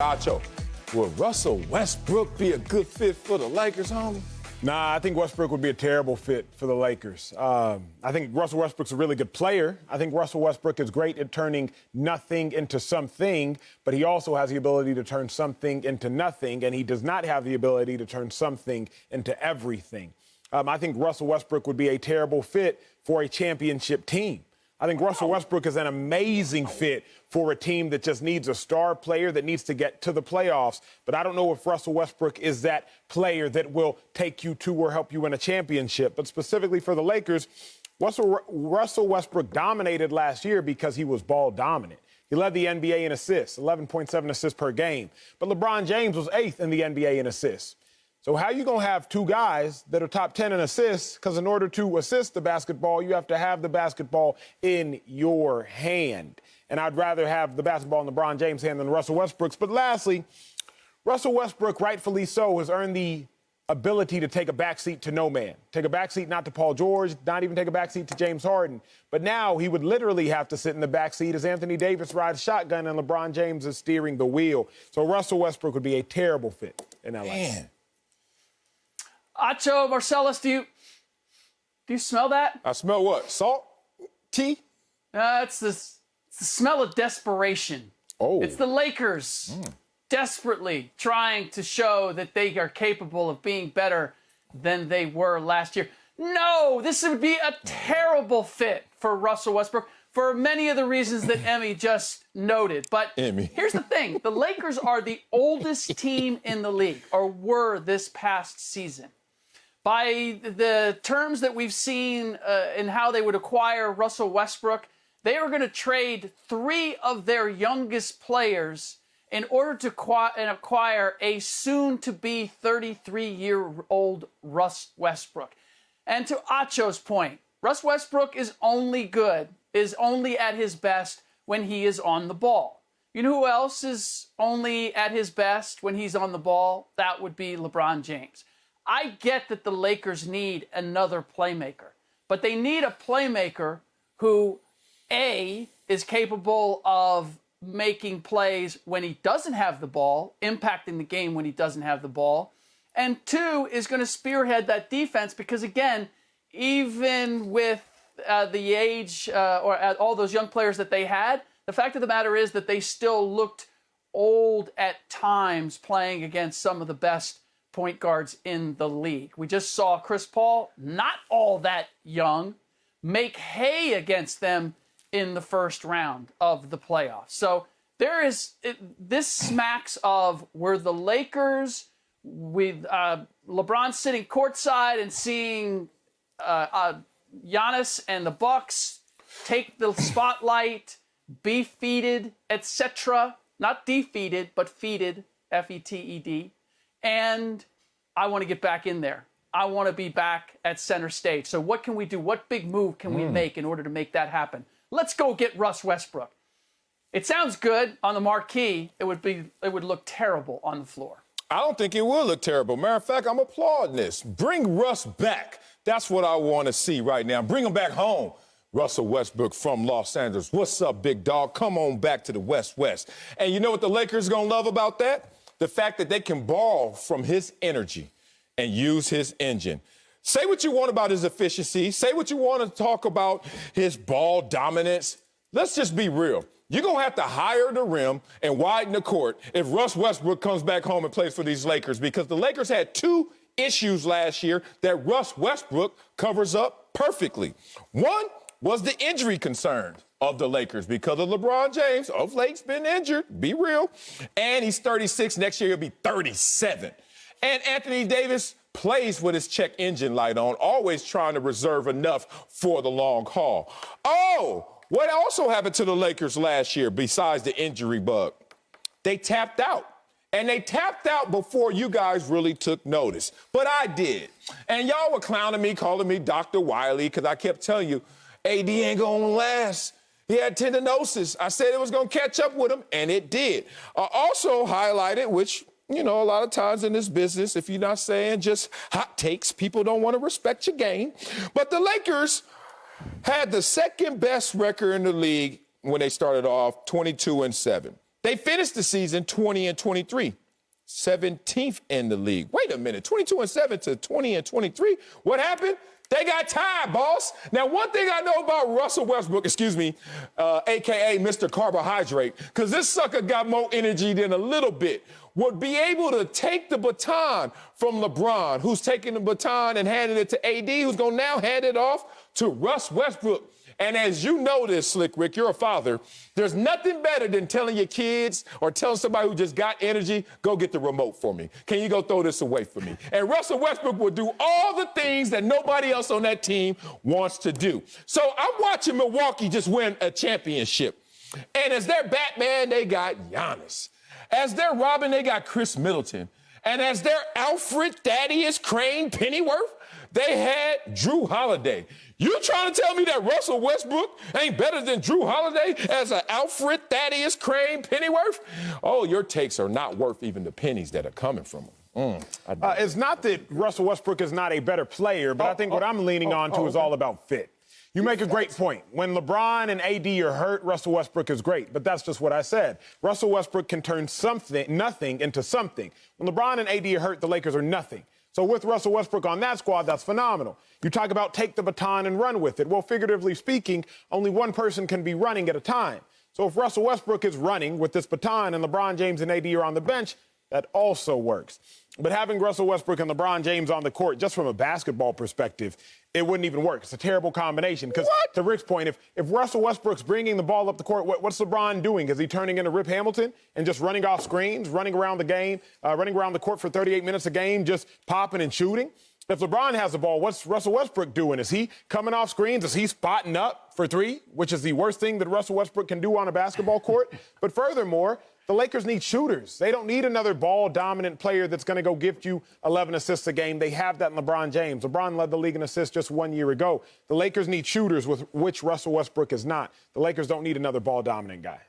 Acho, will Russell Westbrook be a good fit for the Lakers, homie? Nah, I think Westbrook would be a terrible fit for the Lakers. I think Russell Westbrook's a really good player. I think Russell Westbrook is great at turning nothing into something, but he also has the ability to turn something into nothing, and he does not have the ability to turn something into everything. I think Russell Westbrook would be a terrible fit for a championship team. I think Russell Westbrook is an amazing fit for a team that just needs a star player that needs to get to the playoffs. But I don't know if Russell Westbrook is that player that will take you to or help you win a championship. But specifically for the Lakers, Russell Westbrook dominated last year because he was ball dominant. He led the NBA in assists, 11.7 assists per game. But LeBron James was 8th in the NBA in assists. So how are you going to have two guys that are top 10 in assists? Because in order to assist the basketball, you have to have the basketball in your hand. And I'd rather have the basketball in LeBron James' hand than Russell Westbrook's. But lastly, Russell Westbrook, rightfully so, has earned the ability to take a backseat to no man. Take a backseat not to Paul George, not even take a backseat to James Harden. But now he would literally have to sit in the backseat as Anthony Davis rides shotgun and LeBron James is steering the wheel. So Russell Westbrook would be a terrible fit in LA. Man. Acho, Marcellus, do you smell that? I smell what? Salt? Tea? It's the smell of desperation. Oh. It's the Lakers desperately trying to show that they are capable of being better than they were last year. No, this would be a terrible fit for Russell Westbrook for many of the reasons that Emmy just noted. But here's the thing. The Lakers are the oldest team in the league, or were this past season. By the terms that we've seen in how they would acquire Russell Westbrook, they were going to trade 3 of their youngest players in order to acquire a soon-to-be 33-year-old Russ Westbrook. And to Acho's point, Russ Westbrook is only at his best when he is on the ball. You know who else is only at his best when he's on the ball? That would be LeBron James. I get that the Lakers need another playmaker, but they need a playmaker who, A, is capable of making plays when he doesn't have the ball, impacting the game when he doesn't have the ball, and 2, is going to spearhead that defense because, again, even with the age or all those young players that they had, the fact of the matter is that they still looked old at times playing against some of the best point guards in the league. We just saw Chris Paul, not all that young, make hay against them in the first round of the playoffs. So this smacks of where the Lakers, with LeBron sitting courtside and seeing Giannis and the Bucks take the spotlight, be feated, etc. Not defeated, but feated, F-E-T-E-D. And I want to get back in there. I want to be back at center stage. So what can we do? What big move can we make in order to make that happen? Let's go get Russ Westbrook. It sounds good on the marquee. It would look terrible on the floor. I don't think it will look terrible. Matter of fact, I'm applauding this. Bring Russ back. That's what I want to see right now. Bring him back home. Russell Westbrook from Los Angeles. What's up, big dog? Come on back to the West. And you know what the Lakers going to love about that? The fact that they can borrow from his energy and use his engine. Say what you want about his efficiency. Say what you want to talk about his ball dominance. Let's just be real. You're going to have to hire the rim and widen the court if Russ Westbrook comes back home and plays for these Lakers, because the Lakers had 2 issues last year that Russ Westbrook covers up perfectly. One was the injury concerns of the Lakers because of LeBron James. Of late's been injured, be real. And he's 36. Next year he'll be 37. And Anthony Davis plays with his check engine light on, always trying to reserve enough for the long haul. Oh, what also happened to the Lakers last year besides the injury bug? They tapped out. And they tapped out before you guys really took notice. But I did. And y'all were clowning me, calling me Dr. Wiley, because I kept telling you, AD ain't going to last. He had tendinosis. I said it was going to catch up with him, and it did. I also highlighted, which, you know, a lot of times in this business, if you're not saying just hot takes, people don't want to respect your game. But the Lakers had the second best record in the league when they started off, 22-7. They finished the season 20-23, 17th in the league. Wait a minute, 22-7 to 20-23. What happened? They got tied, boss. Now, one thing I know about Russell Westbrook, a.k.a. Mr. Carbohydrate, because this sucker got more energy than a little bit, would be able to take the baton from LeBron, who's taking the baton and handing it to AD, who's going to now hand it off to Russ Westbrook. And as you know this, Slick Rick, you're a father, there's nothing better than telling your kids or telling somebody who just got energy, go get the remote for me. Can you go throw this away for me? And Russell Westbrook will do all the things that nobody else on that team wants to do. So I'm watching Milwaukee just win a championship. And as their Batman, they got Giannis. As their Robin, they got Chris Middleton. And as their Alfred Thaddeus Crane Pennyworth, they had Drew Holiday. You trying to tell me that Russell Westbrook ain't better than Drew Holiday as an Alfred Thaddeus Crane Pennyworth? Oh, your takes are not worth even the pennies that are coming from him. It's not that Russell Westbrook is not a better player, but I think what I'm leaning on to is all about fit. You make a great point. When LeBron and AD are hurt, Russell Westbrook is great. But that's just what I said. Russell Westbrook can turn nothing into something. When LeBron and AD are hurt, the Lakers are nothing. So with Russell Westbrook on that squad, that's phenomenal. You talk about take the baton and run with it. Well, figuratively speaking, only one person can be running at a time. So if Russell Westbrook is running with this baton and LeBron James and AD are on the bench, that also works. But having Russell Westbrook and LeBron James on the court, just from a basketball perspective, it wouldn't even work. It's a terrible combination. Because to Rick's point, if Russell Westbrook's bringing the ball up the court, what's LeBron doing? Is he turning into Rip Hamilton and just running off screens, running around the game, running around the court for 38 minutes a game, just popping and shooting? If LeBron has the ball, what's Russell Westbrook doing? Is he coming off screens? Is he spotting up for three, which is the worst thing that Russell Westbrook can do on a basketball court? But furthermore, the Lakers need shooters. They don't need another ball-dominant player that's going to go gift you 11 assists a game. They have that in LeBron James. LeBron led the league in assists just 1 year ago. The Lakers need shooters, with which Russell Westbrook is not. The Lakers don't need another ball-dominant guy.